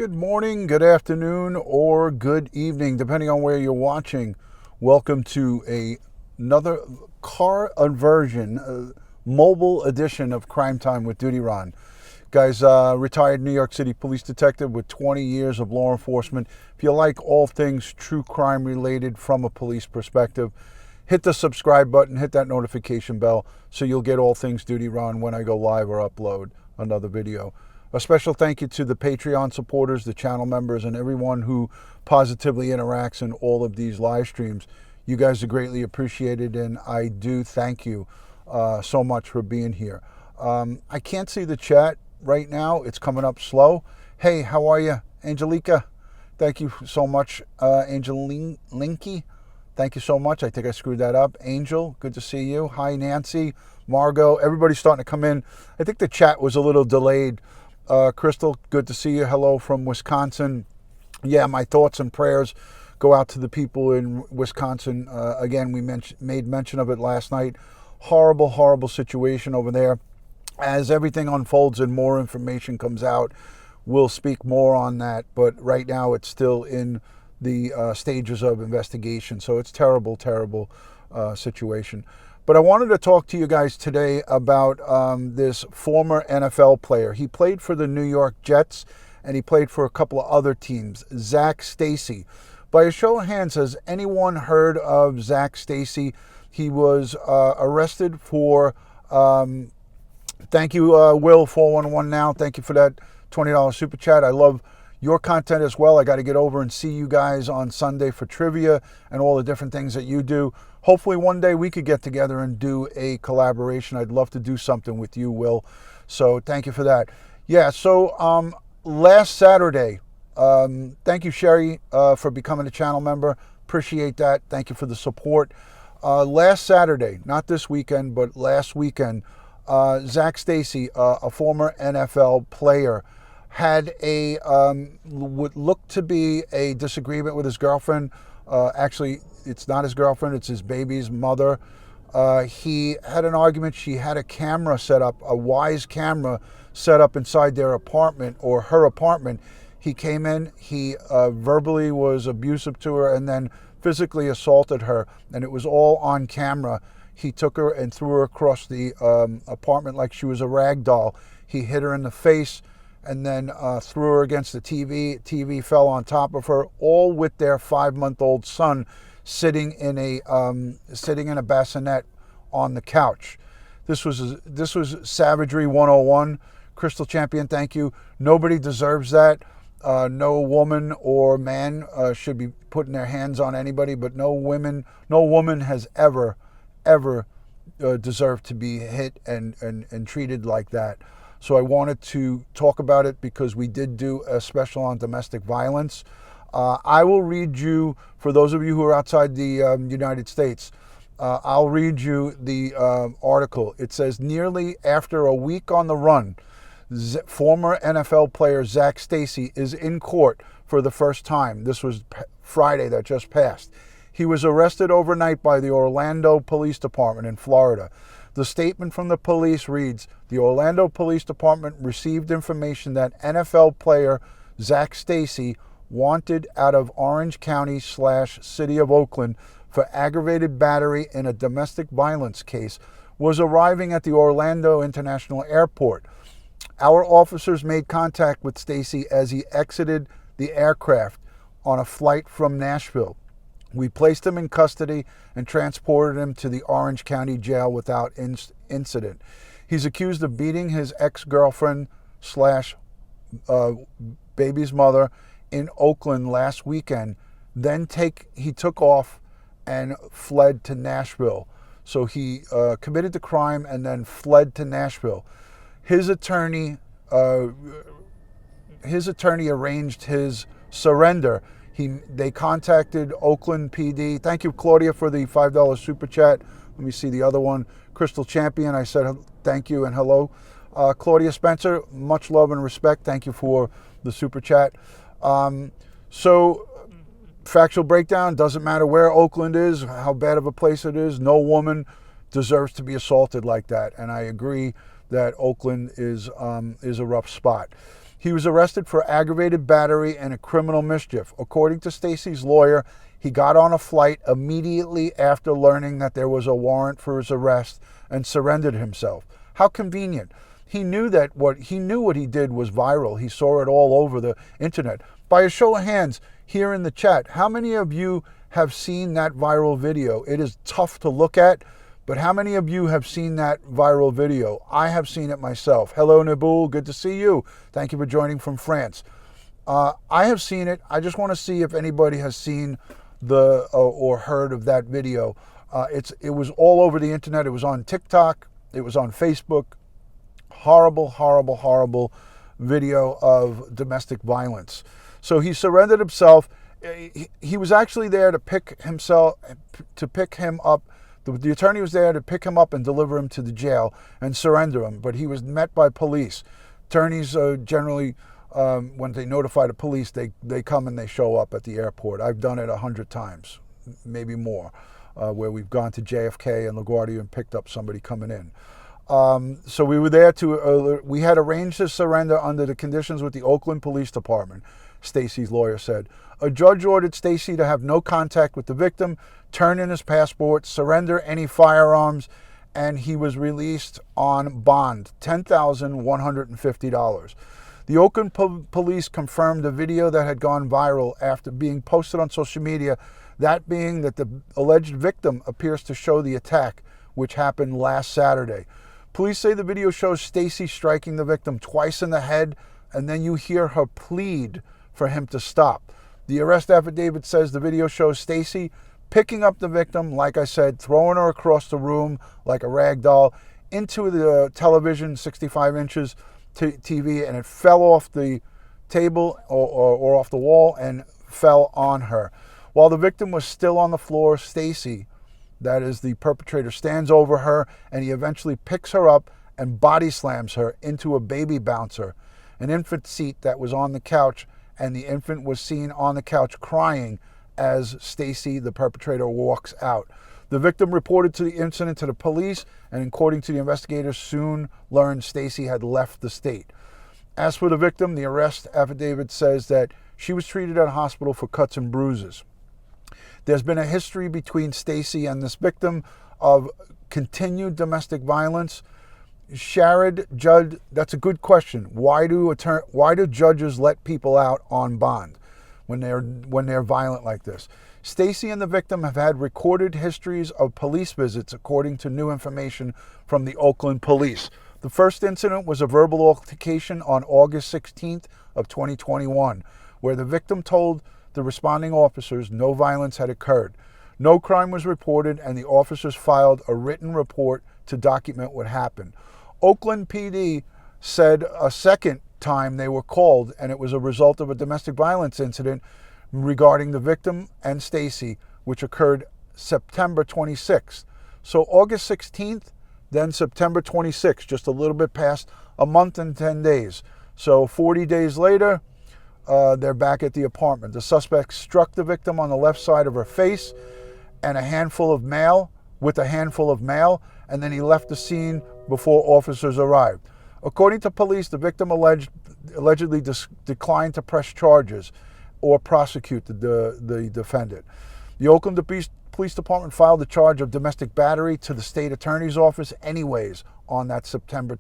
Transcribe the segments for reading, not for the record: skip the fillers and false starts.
Good morning, good afternoon, or good evening, depending on where you're watching. Welcome to another car version, mobile edition of Crime Time with DutyRon. Guys, retired New York City Police Detective with 20 years of law enforcement. If you like all things true crime related from a police perspective, hit the subscribe button, hit that notification bell so you'll get all things DutyRon when I go live or upload another video. A special thank you to the Patreon supporters, the channel members, and everyone who positively interacts in all of these live streams. You guys are greatly appreciated, and I do thank you so much for being here. I can't see the chat right now. It's coming up slow. Hey, how are you, Angelica? Thank you so much, Angelinky. Thank you so much. I think I screwed that up. Angel, good to see you. Hi, Nancy, Margot. Everybody's starting to come in. I think the chat was a little delayed. Crystal, good to see you. Hello from Wisconsin. Yeah, my thoughts and prayers go out to the people in Wisconsin. Again, we made mention of it last night. Horrible, horrible situation over there. As everything unfolds and more information comes out, we'll speak more on that. But right now, it's still in the stages of investigation. So it's terrible, terrible situation. But I wanted to talk to you guys today about this former NFL player. He played for the New York Jets, and he played for a couple of other teams. Zac Stacy. By a show of hands, has anyone heard of Zac Stacy? He was arrested for, thank you, Will 411 now. Thank you for that $20 super chat. I love your content as well. I got to get over and see you guys on Sunday for trivia and all the different things that you do. Hopefully one day we could get together and do a collaboration. I'd love to do something with you, Will. So thank you for that. Yeah, so last Saturday, thank you, Sherry, for becoming a channel member. Appreciate that. Thank you for the support. Last Saturday, not this weekend, but last weekend, Zac Stacy, a former NFL player, had what looked to be a disagreement with his girlfriend. Actually, it's not his girlfriend, it's his baby's mother. He had an argument. She had a camera set up, a Wise camera set up inside their apartment or her apartment. He came in, he verbally was abusive to her and then physically assaulted her, and it was all on camera. He took her and threw her across the apartment like she was a rag doll. He hit her in the face and then threw her against the TV. TV fell on top of her, all with their 5-month-old son sitting in a bassinet on the couch. This was savagery 101. Crystal Champion, thank you. Nobody deserves that. No woman or man should be putting their hands on anybody, but no woman has ever deserved to be hit and treated like that. So I wanted to talk about it because we did do a special on domestic violence. I will read you, for those of you who are outside the United States, I'll read you the article. It says, nearly after a week on the run, former NFL player Zac Stacy is in court for the first time. This was Friday that just passed. He was arrested overnight by the Orlando Police Department in Florida. The statement from the police reads, the Orlando Police Department received information that NFL player Zac Stacy, wanted out of Orange County / City of Oakland for aggravated battery in a domestic violence case, was arriving at the Orlando International Airport. Our officers made contact with Stacy as he exited the aircraft on a flight from Nashville. We placed him in custody and transported him to the Orange County Jail without incident. He's accused of beating his ex-girlfriend / baby's mother in Oakland last weekend. Then he took off and fled to Nashville. So he committed the crime and then fled to Nashville. His attorney arranged his surrender. They contacted Oakland PD. Thank you, Claudia, for the $5 super chat. Let me see the other one. Crystal Champion, I said thank you and hello. Claudia Spencer, much love and respect. Thank you for the super chat. So, factual breakdown, doesn't matter where Oakland is, how bad of a place it is, no woman deserves to be assaulted like that. And I agree that Oakland is a rough spot. He was arrested for aggravated battery and a criminal mischief. According to Stacy's lawyer, he got on a flight immediately after learning that there was a warrant for his arrest and surrendered himself. How convenient. He knew what he did was viral. He saw it all over the internet. By a show of hands here in the chat, how many of you have seen that viral video? It is tough to look at, but how many of you have seen that viral video? I have seen it myself. Hello, Naboul. Good to see you. Thank you for joining from France. I have seen it. I just want to see if anybody has seen or heard of that video. It was all over the internet. It was on TikTok. It was on Facebook. Horrible, horrible, horrible video of domestic violence. So he surrendered himself. He was actually there to pick him up. The attorney was there to pick him up and deliver him to the jail and surrender him. But he was met by police. Attorneys generally, when they notify the police, they come and they show up at the airport. I've done it 100 times, maybe more, where we've gone to JFK and LaGuardia and picked up somebody coming in. So we were there we had arranged his surrender under the conditions with the Oakland Police Department, Stacy's lawyer said. A judge ordered Stacy to have no contact with the victim, turn in his passport, surrender any firearms, and he was released on bond, $10,150. The Oakland police confirmed the video that had gone viral after being posted on social media, that being that the alleged victim appears to show the attack, which happened last Saturday. Police say the video shows Stacy striking the victim twice in the head, and then you hear her plead for him to stop. The arrest affidavit says the video shows Stacy picking up the victim, like I said, throwing her across the room like a rag doll into the television, 65 inches TV, and it fell off the table or off the wall and fell on her. While the victim was still on the floor, Stacy, that is the perpetrator, stands over her, and he eventually picks her up and body slams her into a baby bouncer, an infant seat that was on the couch, and the infant was seen on the couch crying as Stacy, the perpetrator, walks out. The victim reported the incident to the police, and according to the investigators, soon learned Stacy had left the state. As for the victim, the arrest affidavit says that she was treated at a hospital for cuts and bruises. There's been a history between Stacy and this victim of continued domestic violence. Sharad, Judd, that's a good question. Why do judges let people out on bond when they're violent like this? Stacy and the victim have had recorded histories of police visits, according to new information from the Oakland police. The first incident was a verbal altercation on August 16th of 2021, where the victim told the responding officers no violence had occurred. No crime was reported, and the officers filed a written report to document what happened. Oakland PD said a second time they were called, and it was a result of a domestic violence incident regarding the victim and Stacy, which occurred September 26th. So August 16th, then September 26th, just a little bit past a month and 10 days. So 40 days later, they're back at the apartment. The suspect struck the victim on the left side of her face with a handful of mail, and then he left the scene before officers arrived. According to police, the victim allegedly declined to press charges or prosecute the defendant. The Oakland Police Department filed a charge of domestic battery to the state attorney's office anyways on that September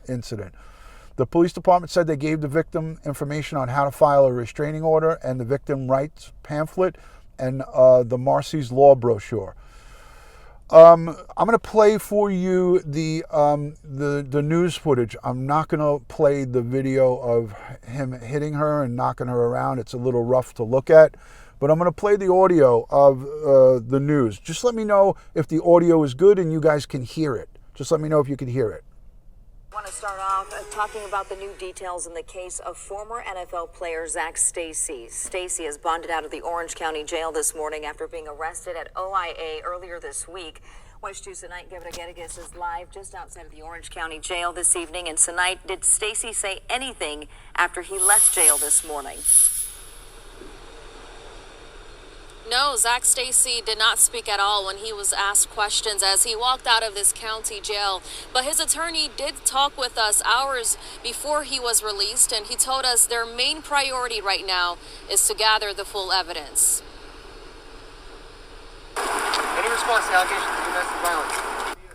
incident. The police department said they gave the victim information on how to file a restraining order and the victim rights pamphlet and the Marcy's Law brochure. I'm going to play for you the news footage. I'm not going to play the video of him hitting her and knocking her around. It's a little rough to look at. But I'm going to play the audio of the news. Just let me know if the audio is good and you guys can hear it. Just let me know if you can hear it. I want to start off talking about the new details in the case of former NFL player Zac Stacy. Stacy is bonded out of the Orange County Jail this morning after being arrested at OIA earlier this week. Watch News Tonight. Governor Geddes is live just outside of the Orange County Jail this evening. And tonight, did Stacy say anything after he left jail this morning? No, Zac Stacy did not speak at all when he was asked questions as he walked out of this county jail. But his attorney did talk with us hours before he was released, and he told us their main priority right now is to gather the full evidence. Any response to allegations of domestic violence?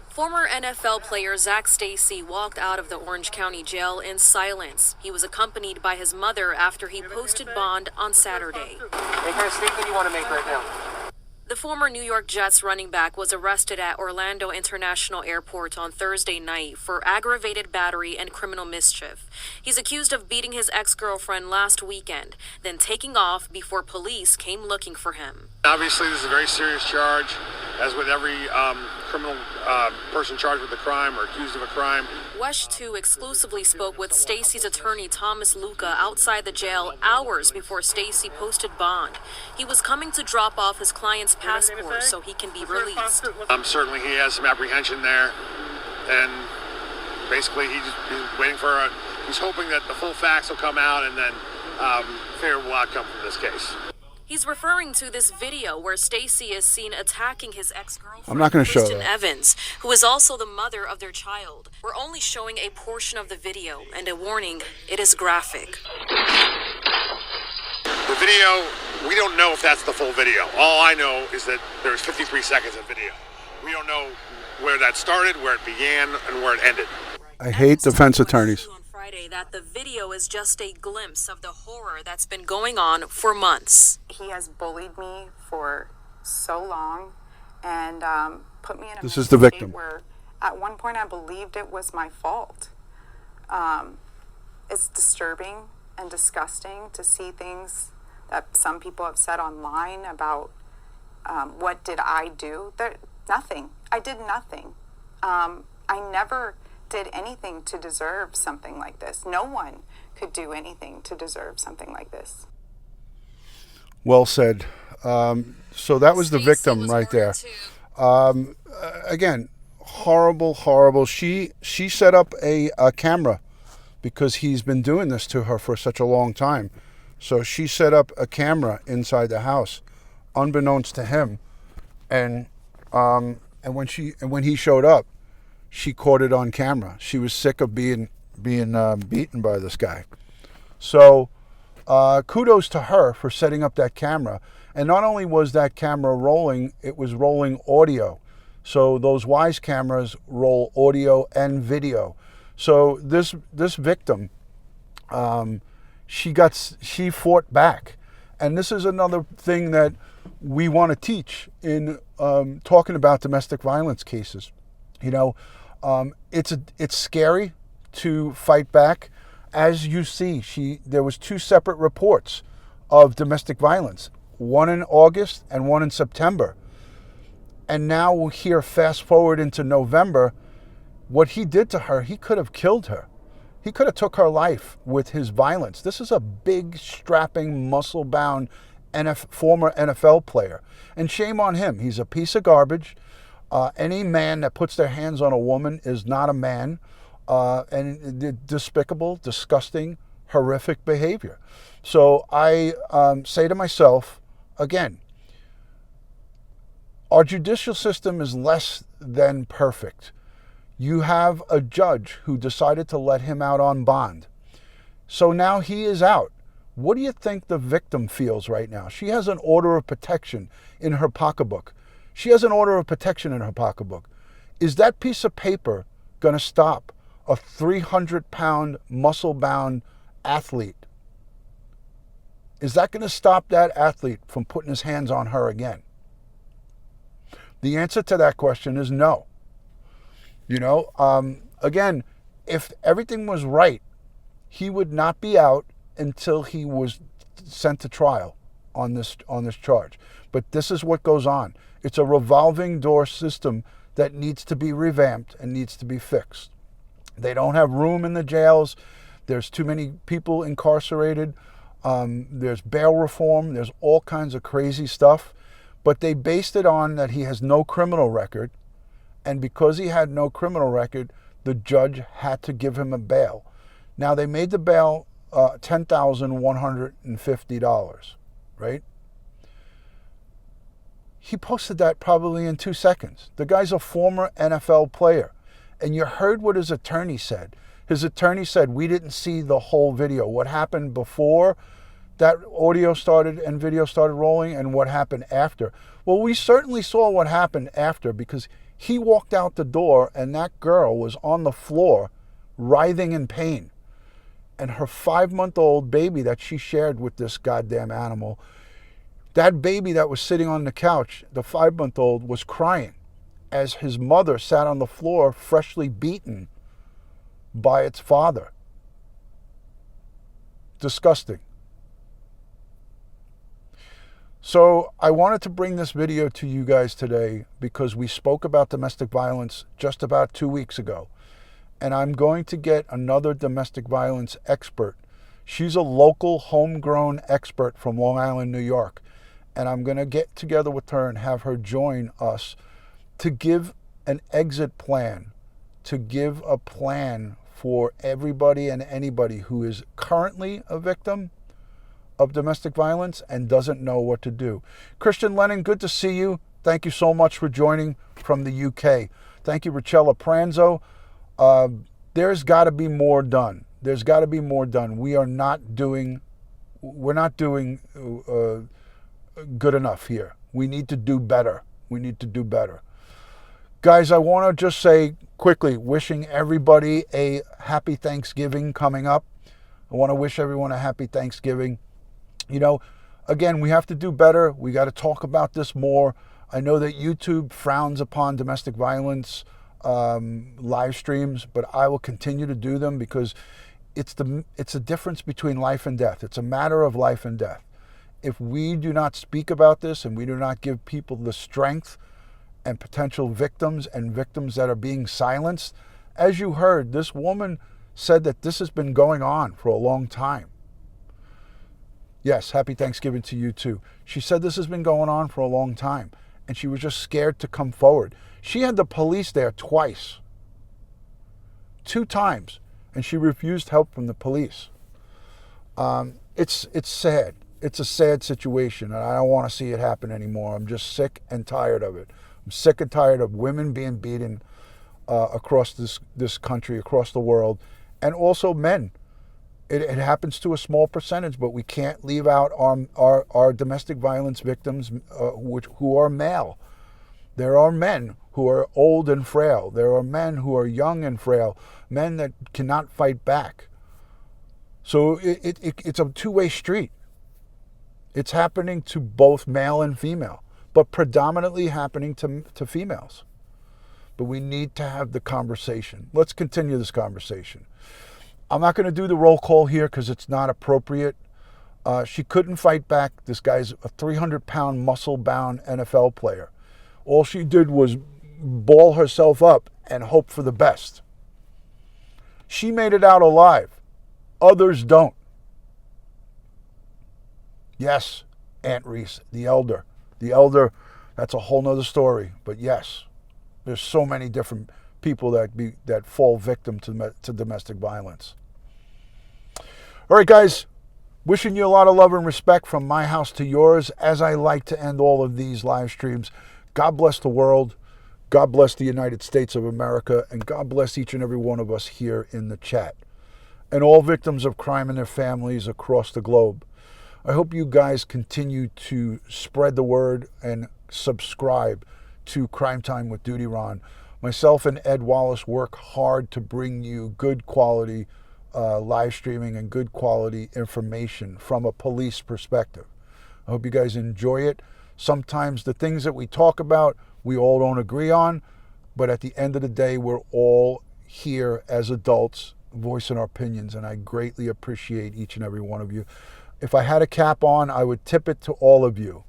Former NFL player Zac Stacy walked out of the Orange County jail in silence. He was accompanied by his mother after he posted bond on Saturday. Any kind of statement you want to make right now? The former New York Jets running back was arrested at Orlando International Airport on Thursday night for aggravated battery and criminal mischief. He's accused of beating his ex-girlfriend last weekend, then taking off before police came looking for him. Obviously, this is a very serious charge, as with every criminal person charged with a crime or accused of a crime. WESH 2 exclusively spoke with Stacy's attorney Thomas Luca outside the jail hours before Stacy posted bond. He was coming to drop off his client's passport so he can be released. Certainly he has some apprehension there, and basically he's waiting for he's hoping that the full facts will come out and then favorable outcome from this case. He's referring to this video where Stacy is seen attacking his ex-girlfriend, I'm not going to show Kristen that. Evans, who is also the mother of their child. We're only showing a portion of the video, and a warning, it is graphic. The video, we don't know if that's the full video. All I know is that there's 53 seconds of video. We don't know where that started, where it began, and where it ended. I hate defense attorneys. On Friday, that the video is just a glimpse of the horror that's been going on for months. He has bullied me for so long and put me in a This is the victim. state where at one point I believed it was my fault. It's disturbing and disgusting to see things that some people have said online about what did I do. Nothing. I did nothing. I never did anything to deserve something like this. No one could do anything to deserve something like this. Well said. So that was the victim right there. Again, horrible. She set up a camera because he's been doing this to her for such a long time. So she set up a camera inside the house, unbeknownst to him, and when he showed up, she caught it on camera. She was sick of being beaten by this guy. So kudos to her for setting up that camera. And not only was that camera rolling, it was rolling audio. So those Wise cameras roll audio and video. So this victim, she fought back. And this is another thing that we want to teach in talking about domestic violence cases. You know, it's scary to fight back. As you see, there was 2 separate reports of domestic violence, one in August and one in September. And now we're here, fast forward into November. What he did to her, he could have killed her. He could have took her life with his violence. This is a big, strapping, muscle-bound former NFL player. And shame on him. He's a piece of garbage. Any man that puts their hands on a woman is not a man. And despicable, disgusting, horrific behavior. So I say to myself, again, our judicial system is less than perfect. You have a judge who decided to let him out on bond. So now he is out. What do you think the victim feels right now? She has an order of protection in her pocketbook. Is that piece of paper going to stop a 300-pound, muscle-bound athlete? Is that going to stop that athlete from putting his hands on her again? The answer to that question is no. You know, again, if everything was right, he would not be out until he was sent to trial on this charge. But this is what goes on. It's a revolving door system that needs to be revamped and needs to be fixed. They don't have room in the jails. There's too many people incarcerated. There's bail reform. There's all kinds of crazy stuff. But they based it on that he has no criminal record. And because he had no criminal record, the judge had to give him a bail. Now, they made the bail $10,150, right? He posted that probably in 2 seconds. The guy's a former NFL player. And you heard what his attorney said. His attorney said, we didn't see the whole video. What happened before that audio started and video started rolling and what happened after. Well, we certainly saw what happened after, because he walked out the door and that girl was on the floor writhing in pain. And her 5-month-old baby that she shared with this goddamn animal, that baby that was sitting on the couch, the 5-month-old, was crying as his mother sat on the floor freshly beaten by its father. Disgusting. So I wanted to bring this video to you guys today because we spoke about domestic violence just about 2 weeks ago. And I'm going to get another domestic violence expert. She's a local homegrown expert from Long Island, New York. And I'm going to get together with her and have her join us to give an exit plan, to give a plan for everybody and anybody who is currently a victim of domestic violence and doesn't know what to do. Christian Lennon, good to see you. Thank you so much for joining from the UK. Thank you, Richella Pranzo. There's got to be more done. There's got to be more done. We're not doing good enough here. We need to do better. We need to do better. Guys, I want to just say quickly, wishing everybody a happy Thanksgiving coming up. I want to wish everyone a happy Thanksgiving. You know, again, we have to do better. We got to talk about this more. I know that YouTube frowns upon domestic violence live streams, but I will continue to do them because it's a difference between life and death. It's a matter of life and death. If we do not speak about this and we do not give people the strength and potential victims and victims that are being silenced, as you heard, this woman said that this has been going on for a long time. Yes, happy Thanksgiving to you too. She said this has been going on for a long time and she was just scared to come forward. She had the police there twice, 2 times, and she refused help from the police. It's sad. It's a sad situation, and I don't want to see it happen anymore. I'm just sick and tired of it. I'm sick and tired of women being beaten across this country, across the world, and also men. It happens to a small percentage, but we can't leave out our domestic violence victims who are male. There are men who are old and frail. There are men who are young and frail, men that cannot fight back. So it's a two-way street. It's happening to both male and female, but predominantly happening to females. But we need to have the conversation. Let's continue this conversation. I'm not going to do the roll call here because it's not appropriate. She couldn't fight back. This guy's a 300-pound, muscle-bound NFL player. All she did was ball herself up and hope for the best. She made it out alive. Others don't. Yes, Aunt Reese, the elder. The elder, that's a whole nother story. But yes, there's so many different people that fall victim to domestic violence. All right, guys, wishing you a lot of love and respect from my house to yours, as I like to end all of these live streams. God bless the world. God bless the United States of America, and God bless each and every one of us here in the chat, and all victims of crime and their families across the globe. I hope you guys continue to spread the word and subscribe to Crime Time with DutyRon. Myself and Ed Wallace work hard to bring you good quality live streaming and good quality information from a police perspective. I hope you guys enjoy it. Sometimes the things that we talk about, we all don't agree on, but at the end of the day, we're all here as adults voicing our opinions, and I greatly appreciate each and every one of you. If I had a cap on, I would tip it to all of you.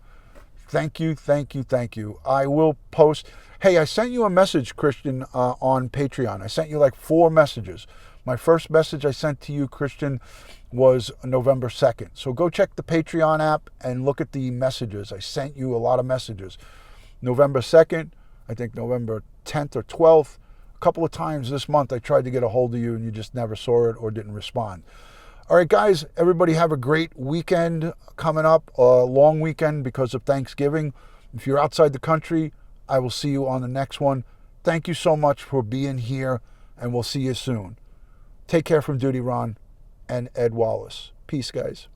Thank you, thank you, thank you. I will post. Hey, I sent you a message, Christian, on Patreon. I sent you like 4 messages. My first message I sent to you, Christian, was November 2nd. So go check the Patreon app and look at the messages. I sent you a lot of messages. November 2nd, I think November 10th or 12th, a couple of times this month I tried to get a hold of you and you just never saw it or didn't respond. All right, guys, everybody have a great weekend coming up, a long weekend because of Thanksgiving. If you're outside the country, I will see you on the next one. Thank you so much for being here, and we'll see you soon. Take care from DutyRon and Ed Wallace. Peace, guys.